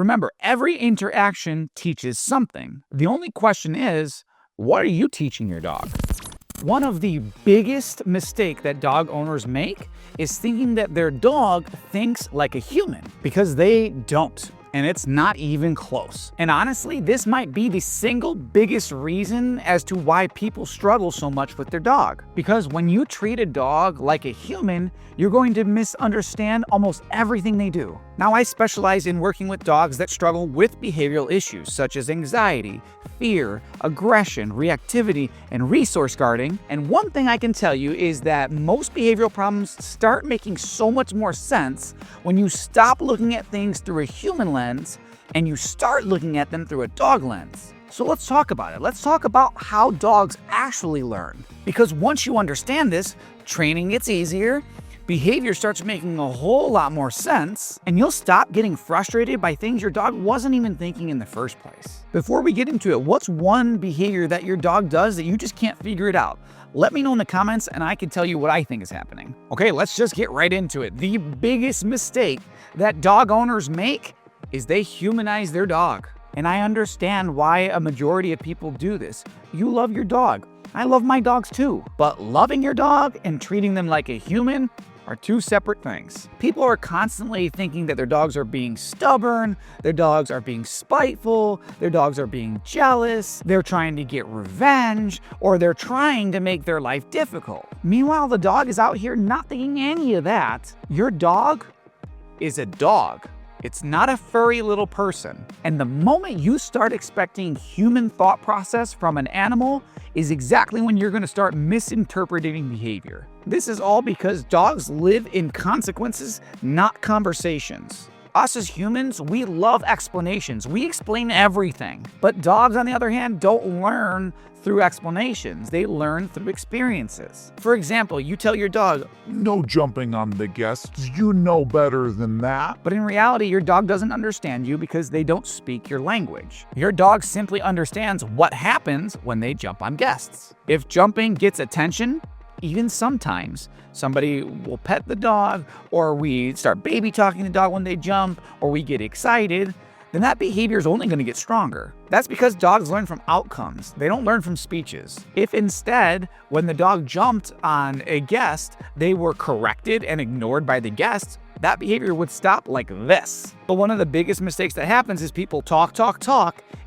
Remember, every interaction teaches something. The only question is, what are you teaching your dog? One of the biggest mistakes that dog owners make is thinking that their dog thinks like a human, because they don't. And it's not even close. And honestly, this might be the single biggest reason as to why people struggle so much with their dog. Because when you treat a dog like a human, you're going to misunderstand almost everything they do. Now, I specialize in working with dogs that struggle with behavioral issues such as anxiety, fear, aggression, reactivity, and resource guarding. And one thing I can tell you is that most behavioral problems start making so much more sense when you stop looking at things through a human lens and you start looking at them through a dog lens. So let's talk about it. Let's talk about how dogs actually learn. Because once you understand this, training gets easier, behavior starts making a whole lot more sense, and you'll stop getting frustrated by things your dog wasn't even thinking in the first place. Before we get into it, what's one behavior that your dog does that you just can't figure it out? Let me know in the comments and I can tell you what I think is happening. Okay, let's just get right into it. The biggest mistake that dog owners make is they humanize their dog. And I understand why a majority of people do this. You love your dog. I love my dogs too. But loving your dog and treating them like a human are two separate things. People are constantly thinking that their dogs are being stubborn, their dogs are being spiteful, their dogs are being jealous, they're trying to get revenge, or they're trying to make their life difficult. Meanwhile, the dog is out here not thinking any of that. Your dog is a dog. It's not a furry little person. And the moment you start expecting human thought process from an animal is exactly when you're going to start misinterpreting behavior. This is all because dogs live in consequences, not conversations. Us as humans, we love explanations. We explain everything. But dogs, on the other hand, don't learn through explanations. They learn through experiences. For example, you tell your dog, "No jumping on the guests, you know better than that." but in reality, your dog doesn't understand you because they don't speak your language. Your dog simply understands what happens when they jump on guests. If jumping gets attention, even sometimes somebody will pet the dog, or we start baby talking the dog when they jump, or we get excited, then that behavior is only going to get stronger. That's because dogs learn from outcomes. They don't learn from speeches. If instead, when the dog jumped on a guest, they were corrected and ignored by the guest, that behavior would stop like this. But one of the biggest mistakes that happens is people talk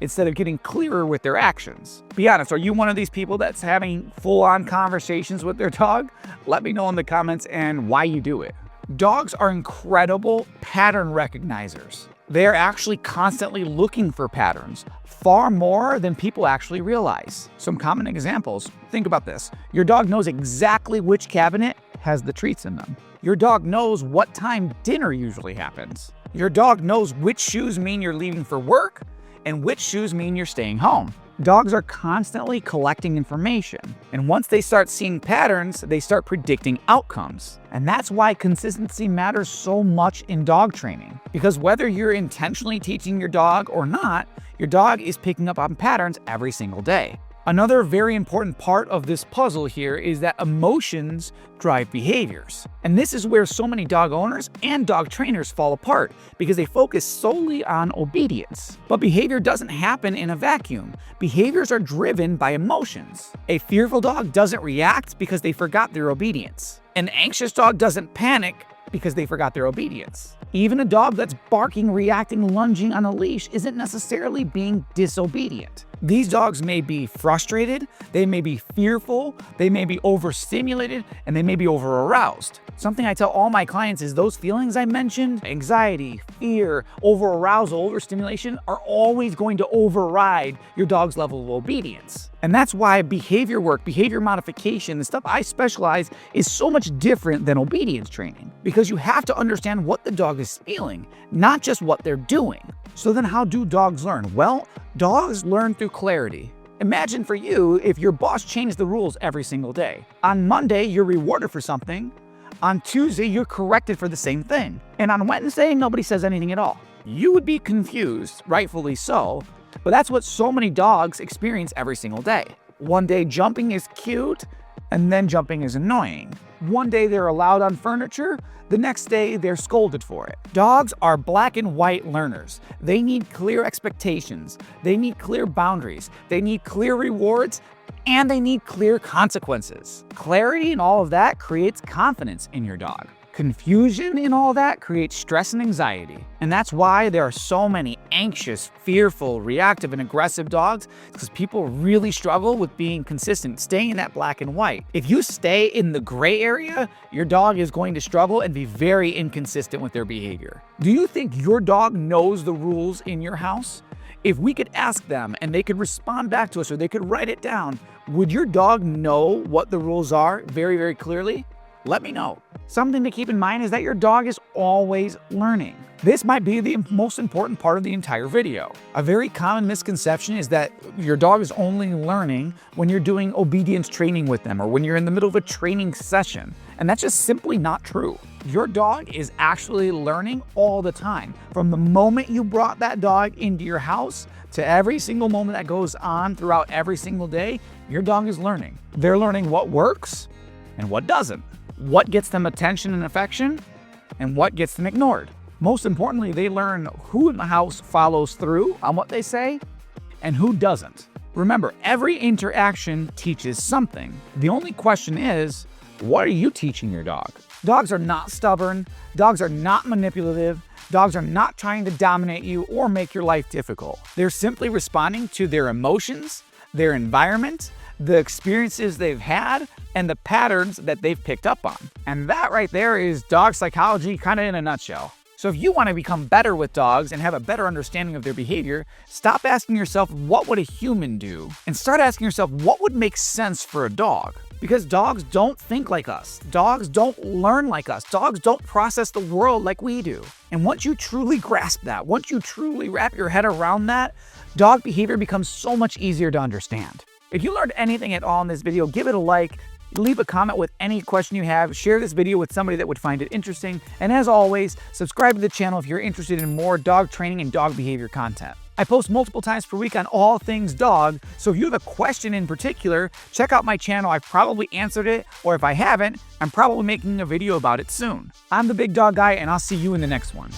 instead of getting clearer with their actions. Be honest, are you one of these people that's having full-on conversations with their dog? Let me know in the comments and why you do it. Dogs are incredible pattern recognizers. They are actually constantly looking for patterns, far more than people actually realize. Some common examples. Think about this. Your dog knows exactly which cabinet has the treats in them. Your dog knows what time dinner usually happens. Your dog knows which shoes mean you're leaving for work and which shoes mean you're staying home. Dogs are constantly collecting information, and once they start seeing patterns, they start predicting outcomes. And that's why consistency matters so much in dog training, because whether you're intentionally teaching your dog or not, your dog is picking up on patterns every single day. Another very important part of this puzzle here is that emotions drive behaviors. And this is where so many dog owners and dog trainers fall apart, because they focus solely on obedience. But behavior doesn't happen in a vacuum. Behaviors are driven by emotions. A fearful dog doesn't react because they forgot their obedience. An anxious dog doesn't panic because they forgot their obedience. Even a dog that's barking, reacting, lunging on a leash isn't necessarily being disobedient. These dogs may be frustrated, they may be fearful, they may be overstimulated, and they may be over-aroused. Something I tell all my clients is those feelings I mentioned, anxiety, fear, over-arousal, overstimulation, are always going to override your dog's level of obedience. And that's why behavior work, behavior modification, the stuff I specialize is so much different than obedience training, because you have to understand what the dog is feeling, not just what they're doing. So then how do dogs learn? Well, dogs learn through clarity. Imagine for you if your boss changed the rules every single day. On Monday, you're rewarded for something. On Tuesday, you're corrected for the same thing. And on Wednesday, nobody says anything at all. You would be confused, rightfully so, but that's what so many dogs experience every single day. One day jumping is cute, and then jumping is annoying. One day they're allowed on furniture, the next day they're scolded for it. Dogs are black and white learners. They need clear expectations. They need clear boundaries. They need clear rewards, and they need clear consequences. Clarity in all of that creates confidence in your dog. Confusion in all that creates stress and anxiety. And that's why there are so many anxious, fearful, reactive, and aggressive dogs, because people really struggle with being consistent, staying in that black and white. If you stay in the gray area, your dog is going to struggle and be very inconsistent with their behavior. Do you think your dog knows the rules in your house? If we could ask them and they could respond back to us, or they could write it down, would your dog know what the rules are very, very clearly? Let me know. Something to keep in mind is that your dog is always learning. This might be the most important part of the entire video. A very common misconception is that your dog is only learning when you're doing obedience training with them, or when you're in the middle of a training session. And that's just simply not true. Your dog is actually learning all the time. From the moment you brought that dog into your house to every single moment that goes on throughout every single day, your dog is learning. They're learning what works and what doesn't. What gets them attention and affection, and what gets them ignored. Most importantly, they learn who in the house follows through on what they say and who doesn't. Remember, every interaction teaches something. The only question is, what are you teaching your dog? Dogs are not stubborn. Dogs are not manipulative. Dogs are not trying to dominate you or make your life difficult. They're simply responding to their emotions, their environment, the experiences they've had, and the patterns that they've picked up on. And that right there is dog psychology kind of in a nutshell. So if you want to become better with dogs and have a better understanding of their behavior, stop asking yourself, what would a human do? And start asking yourself, what would make sense for a dog? Because dogs don't think like us. Dogs don't learn like us. Dogs don't process the world like we do. And once you truly grasp that, once you truly wrap your head around that, dog behavior becomes so much easier to understand. If you learned anything at all in this video, give it a like, leave a comment with any question you have, share this video with somebody that would find it interesting, and as always, subscribe to the channel if you're interested in more dog training and dog behavior content. I post multiple times per week on all things dog, so if you have a question in particular, check out my channel. I've probably answered it, or if I haven't, I'm probably making a video about it soon. I'm the Big Dog Guy, and I'll see you in the next one.